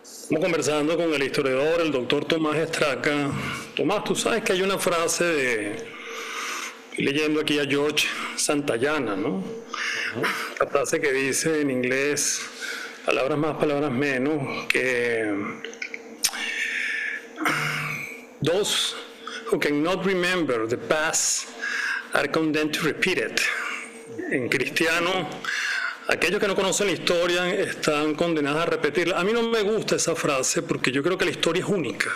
Estamos conversando con el historiador, el doctor Tomás Estraca. Tomás, tú sabes que hay una frase estoy leyendo aquí a George Santayana, ¿no? La frase que dice en inglés, palabras más, palabras menos, que those who cannot remember the past are condemned to repeat it. En cristiano, aquellos que no conocen la historia están condenados a repetirla. A mí no me gusta esa frase porque yo creo que la historia es única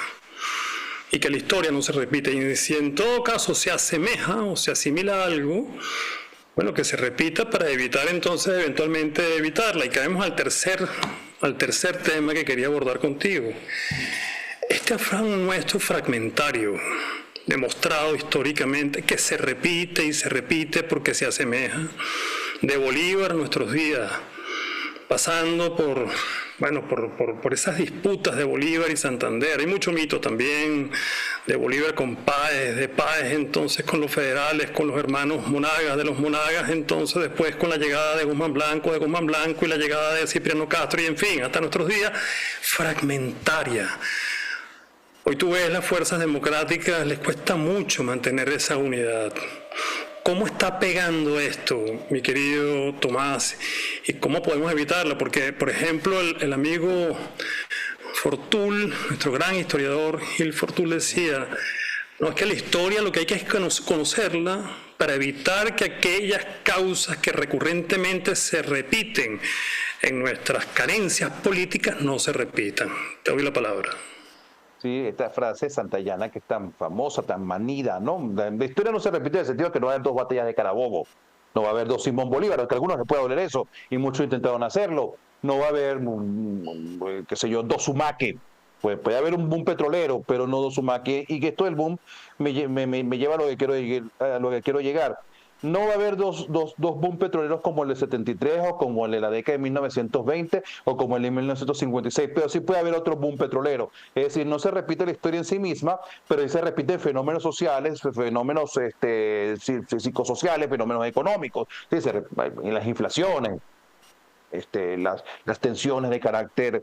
y que la historia no se repite. Y si en todo caso se asemeja o se asimila a algo, bueno, que se repita para evitar entonces eventualmente evitarla. Y caemos al tercer tema que quería abordar contigo. Este afán nuestro fragmentario, demostrado históricamente, que se repite y se repite porque se asemeja, de Bolívar a nuestros días, pasando por esas disputas de Bolívar y Santander. Hay mucho mito también de Bolívar con Páez, de Páez entonces con los federales, con los hermanos Monagas, de los Monagas entonces después con la llegada de Guzmán Blanco y la llegada de Cipriano Castro y en fin, hasta nuestros días, fragmentaria. Hoy tú ves las fuerzas democráticas, les cuesta mucho mantener esa unidad. ¿Cómo está pegando esto, mi querido Tomás? ¿Y cómo podemos evitarla? Porque, por ejemplo, el amigo Fortul, nuestro gran historiador Gil Fortul decía, no, es que la historia lo que hay que es conocerla para evitar que aquellas causas que recurrentemente se repiten en nuestras carencias políticas no se repitan. Te doy la palabra. Sí, esta frase santayana que es tan famosa, tan manida, ¿no? La historia no se repite en el sentido de que no va a haber dos batallas de Carabobo, no va a haber dos Simón Bolívar, aunque a algunos les pueda doler eso, y muchos intentaron hacerlo. No va a haber, qué sé yo, dos Sumaque. Pues puede haber un boom petrolero, pero no dos Sumaque, y que esto del boom me lleva a lo que quiero llegar. No va a haber dos boom petroleros como el de 73 o como el de la década de 1920 o como el de 1956, pero sí puede haber otro boom petrolero. Es decir, no se repite la historia en sí misma, pero sí se repiten fenómenos sociales, fenómenos psicosociales, fenómenos económicos, sí, las inflaciones. Las tensiones de carácter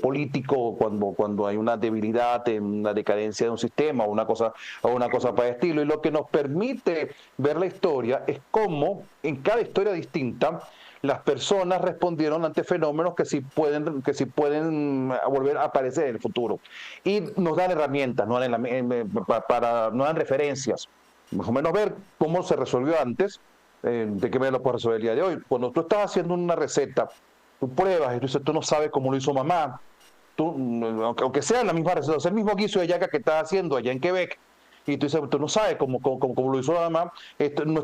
político cuando hay una debilidad, una decadencia de un sistema o una cosa para el estilo. Y lo que nos permite ver la historia es cómo en cada historia distinta las personas respondieron ante fenómenos que sí pueden volver a aparecer en el futuro. Y nos dan herramientas, nos dan referencias, más o menos ver cómo se resolvió antes. ¿De qué manera lo puedes resolver el día de hoy? Cuando tú estás haciendo una receta, tú pruebas y tú dices, tú no sabes cómo lo hizo mamá, aunque sea la misma receta, es el mismo guiso de yaca que estás haciendo allá en Quebec, y tú dices, tú no sabes cómo lo hizo la mamá, no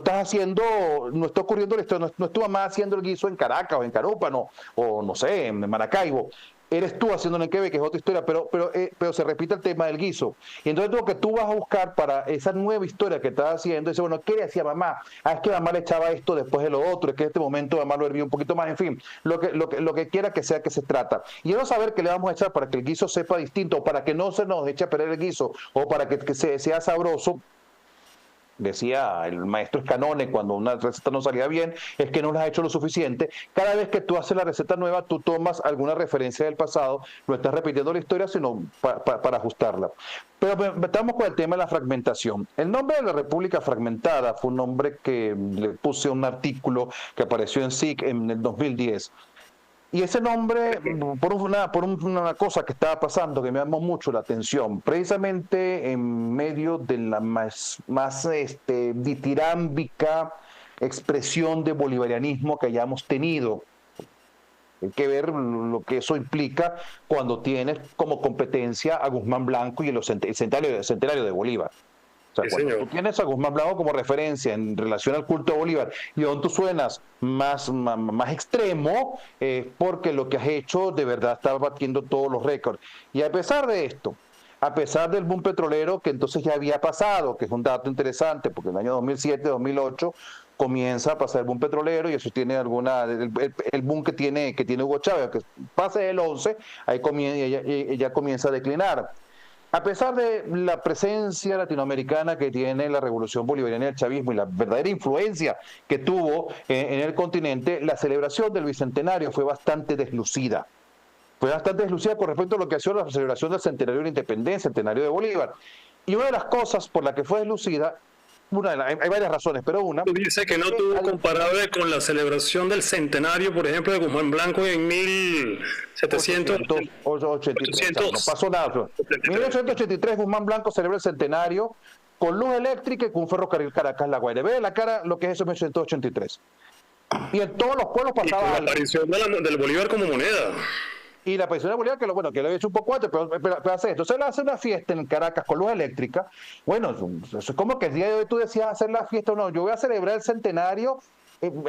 está ocurriendo esto, no es tu mamá haciendo el guiso en Caracas o en Carúpano, o no sé, en Maracaibo. Eres tú haciéndolo en Quebec, que es otra historia, pero se repite el tema del guiso. Y entonces lo que tú vas a buscar para esa nueva historia que estás haciendo, dices, bueno, ¿qué le hacía mamá? Es que mamá le echaba esto después de lo otro, es que en este momento mamá lo hervía un poquito más, en fin, lo que quiera que sea que se trata. Y no saber qué le vamos a echar para que el guiso sepa distinto, o para que no se nos eche a perder el guiso, o para que sea sabroso. Decía el maestro Scanone cuando una receta no salía bien, es que no la has hecho lo suficiente. Cada vez que tú haces la receta nueva, tú tomas alguna referencia del pasado, no estás repitiendo la historia, sino para ajustarla. Pero estamos con el tema de la fragmentación. El nombre de la República Fragmentada fue un nombre que le puse a un artículo que apareció en SIC en el 2010. Y ese nombre, por una cosa que estaba pasando que me llamó mucho la atención, precisamente en medio de la más ditirámbica expresión de bolivarianismo que hayamos tenido. Hay que ver lo que eso implica cuando tienes como competencia a Guzmán Blanco y el centenario de Bolívar. O sea, cuando tú tienes a Guzmán Blanco como referencia en relación al culto de Bolívar y donde tú suenas más extremo, porque lo que has hecho de verdad está batiendo todos los récords. Y a pesar de esto, a pesar del boom petrolero que entonces ya había pasado, que es un dato interesante, porque en el año 2007-2008 comienza a pasar el boom petrolero y eso tiene el boom que tiene Hugo Chávez, que pase el 11, ahí ya comienza a declinar. A pesar de la presencia latinoamericana que tiene la revolución bolivariana y el chavismo y la verdadera influencia que tuvo en el continente, la celebración del bicentenario fue bastante deslucida. Fue bastante deslucida con respecto a lo que ha sido la celebración del centenario de la independencia, centenario de Bolívar. Y una de las cosas por la que fue deslucida, hay varias razones, pero una... Tú dices que no tuvo comparable con la celebración del centenario, por ejemplo, de Guzmán Blanco en 1783. No pasó nada. En 1883 Guzmán Blanco celebra el centenario con luz eléctrica y con un ferrocarril Caracas-La Guaira. Ve la cara lo que es eso en 1883. Y en todos los pueblos pasaba algo. La aparición del Bolívar como moneda. Y la aparición de Bolívar, que lo había hecho un poco antes, pero hace esto. Entonces él hace una fiesta en Caracas con luz eléctrica. Bueno, eso es como que el día de hoy tú decías hacer la fiesta o no. Yo voy a celebrar el centenario,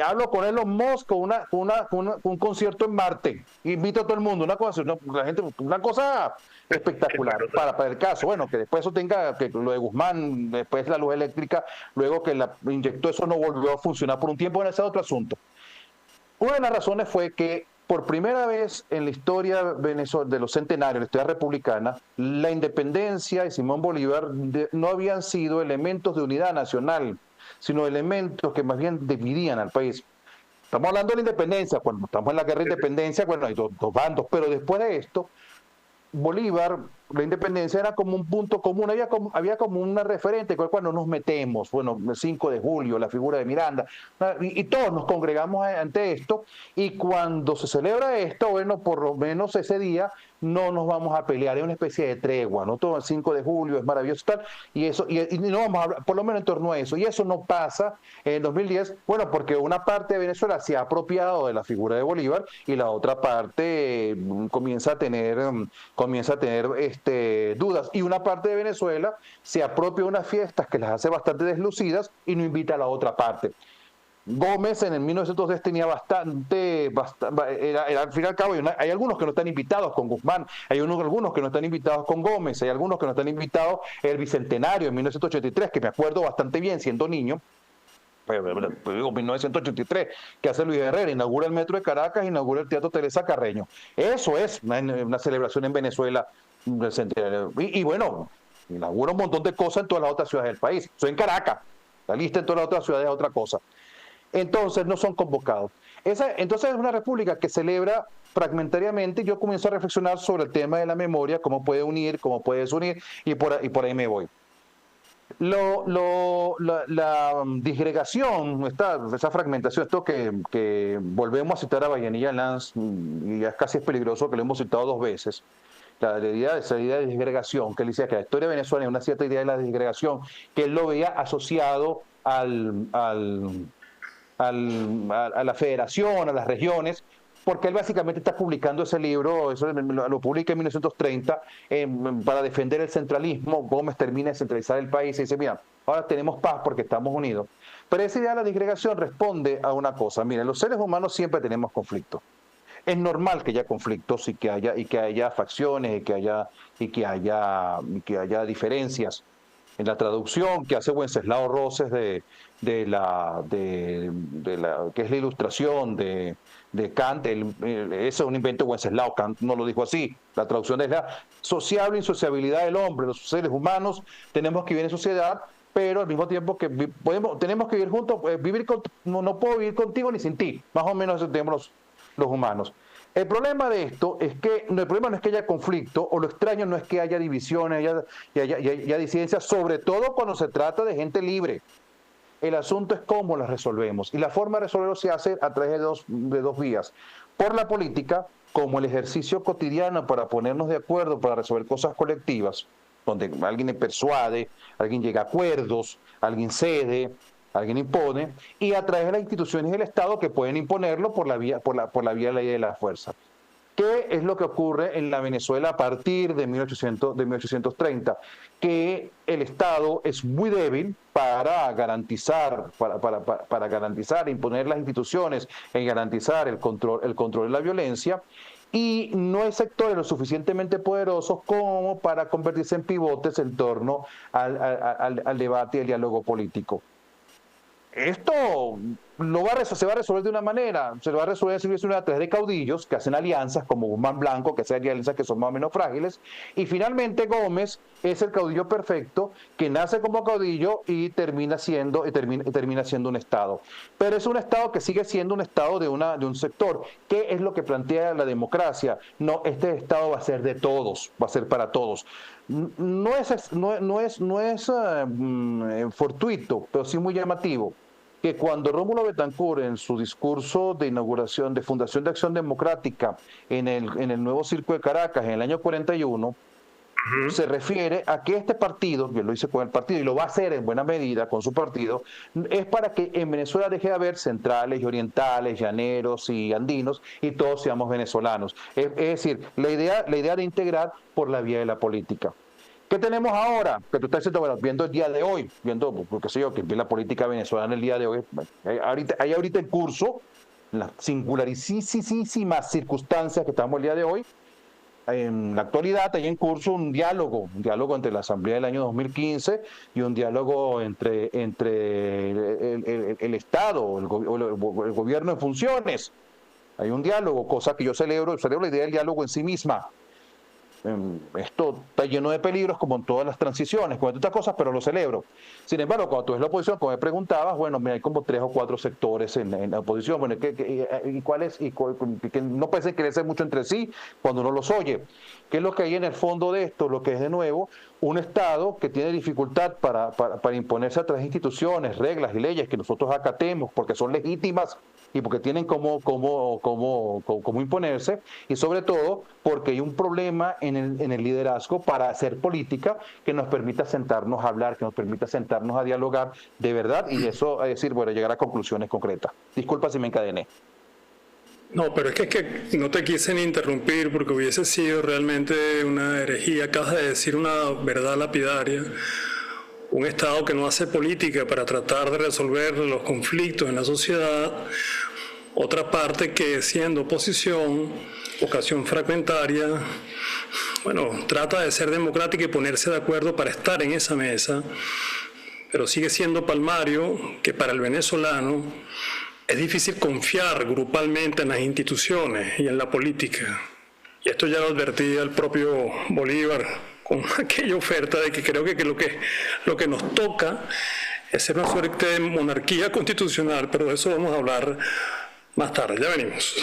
hablo con Elon Musk con un concierto en Marte. Invito a todo el mundo, una cosa, una cosa espectacular para el caso. Bueno, que después eso tenga, que lo de Guzmán, después la luz eléctrica, luego que la inyectó eso no volvió a funcionar por un tiempo, ese es otro asunto. Una de las razones fue que por primera vez en la historia de los centenarios, la historia republicana, la independencia y Simón Bolívar no habían sido elementos de unidad nacional, sino elementos que más bien dividían al país. Estamos hablando de la independencia, cuando estamos en la guerra de independencia, bueno, hay dos bandos, pero después de esto, Bolívar, la independencia era como un punto común, había como una referente con el cual no nos metemos. Bueno, el 5 de julio, la figura de Miranda, y todos nos congregamos ante esto, y cuando se celebra esto, bueno, por lo menos ese día no nos vamos a pelear, es una especie de tregua, ¿no? Todo el 5 de julio es maravilloso tal, y eso, y no vamos a hablar, por lo menos en torno a eso, y eso no pasa en 2010, bueno, porque una parte de Venezuela se ha apropiado de la figura de Bolívar, y la otra parte comienza a tener dudas, y una parte de Venezuela se apropia de unas fiestas que las hace bastante deslucidas y no invita a la otra parte. Gómez en el 1910 tenía al fin y al cabo, hay algunos que no están invitados con Guzmán, hay algunos que no están invitados con Gómez, hay algunos que no están invitados el Bicentenario en 1983, que me acuerdo bastante bien siendo niño, 1983, que hace Luis Herrera, inaugura el metro de Caracas, inaugura el Teatro Teresa Carreño. Eso es una celebración en Venezuela del centenario. Y bueno, inaugura un montón de cosas en todas las otras ciudades del país. Eso en Caracas, la lista en todas las otras ciudades es otra cosa. Entonces no son convocados. Entonces es una república que celebra fragmentariamente. Yo comienzo a reflexionar sobre el tema de la memoria, cómo puede unir, cómo puede desunir, y por ahí me voy. La disgregación, esa fragmentación, esto que volvemos a citar a Vallenilla Lanz, y es casi peligroso que lo hemos citado dos veces, esa idea de disgregación, que él decía que la historia de Venezuela es una cierta idea de la disgregación, que él lo veía asociado a la federación, a las regiones, porque él básicamente está publicando ese libro, eso lo publica en 1930, para defender el centralismo. Gómez termina de centralizar el país y dice, mira, ahora tenemos paz porque estamos unidos. Pero esa idea de la disgregación responde a una cosa. Miren, los seres humanos siempre tenemos conflictos. Es normal que haya conflictos y que haya facciones y que haya diferencias. En la traducción que hace Wenceslao Roses que es la ilustración de Kant, ese es un invento de Wenceslao, Kant no lo dijo así. La traducción es la sociable insociabilidad del hombre. Los seres humanos tenemos que vivir en sociedad, pero al mismo tiempo que tenemos que vivir juntos. No puedo vivir contigo ni sin ti, más o menos eso tenemos los humanos. El problema de esto es que el problema no es que haya conflicto, o lo extraño no es que haya divisiones, haya disidencias, sobre todo cuando se trata de gente libre. El asunto es cómo las resolvemos, y la forma de resolverlo se hace a través de dos vías: por la política, como el ejercicio cotidiano para ponernos de acuerdo para resolver cosas colectivas, donde alguien persuade, alguien llega a acuerdos, alguien cede, alguien impone, y a través de las instituciones del Estado, que pueden imponerlo por la vía de la ley de la fuerza. ¿Qué es lo que ocurre en la Venezuela a partir de 1830? Que el Estado es muy débil para garantizar, imponer las instituciones, y garantizar el control de la violencia, y no hay sectores lo suficientemente poderosos como para convertirse en pivotes en torno al debate y al diálogo político. Esto se va a resolver de una manera, se va a resolver a través de caudillos que hacen alianzas, como Guzmán Blanco, que hacen alianzas que son más o menos frágiles, y finalmente Gómez es el caudillo perfecto, que nace como caudillo y termina siendo un Estado. Pero es un Estado que sigue siendo un Estado de un sector. ¿Qué es lo que plantea la democracia? No, este Estado va a ser de todos, va a ser para todos. No es fortuito, pero sí muy llamativo que cuando Rómulo Betancourt en su discurso de inauguración de Fundación de Acción Democrática en el nuevo Circo de Caracas en el año 41, se refiere a que este partido, que lo hice con el partido y lo va a hacer en buena medida con su partido, es para que en Venezuela deje de haber centrales y orientales, llaneros y andinos y todos seamos venezolanos. Es decir, la idea de integrar por la vía de la política. ¿Qué tenemos ahora? Que tú estás diciendo, bueno, viendo el día de hoy, viendo, qué sé yo, que la política venezolana el día de hoy, hay ahorita en curso las singularísimas circunstancias que estamos el día de hoy. En la actualidad hay en curso un diálogo entre la Asamblea del año 2015 y un diálogo entre el Estado, el gobierno en funciones. Hay un diálogo, cosa que yo celebro la idea del diálogo en sí misma. Esto está lleno de peligros como en todas las transiciones, como en otras cosas, pero lo celebro. Sin embargo, cuando tú ves la oposición, como me preguntabas, bueno, hay como 3 o 4 sectores en la oposición, bueno, y cuáles, que no parecen crecer mucho entre sí cuando uno los oye. ¿Qué es lo que hay en el fondo de esto? Lo que es de nuevo un Estado que tiene dificultad para imponerse a través de instituciones, reglas y leyes que nosotros acatemos porque son legítimas y porque tienen cómo imponerse, y sobre todo porque hay un problema en el liderazgo para hacer política que nos permita sentarnos a hablar, que nos permita sentarnos a dialogar de verdad, y eso, es decir, bueno, llegar a conclusiones concretas. Disculpa si me encadené. No, pero es que no te quise ni interrumpir porque hubiese sido realmente una herejía. Acabas de decir una verdad lapidaria. Un Estado que no hace política para tratar de resolver los conflictos en la sociedad. Otra parte que, siendo oposición, vocación fragmentaria, bueno, trata de ser democrática y ponerse de acuerdo para estar en esa mesa, pero sigue siendo palmario que para el venezolano es difícil confiar grupalmente en las instituciones y en la política. Y esto ya lo advertía el propio Bolívar con aquella oferta de que creo que lo que nos toca es ser una suerte de monarquía constitucional, pero de eso vamos a hablar más tarde. Ya venimos.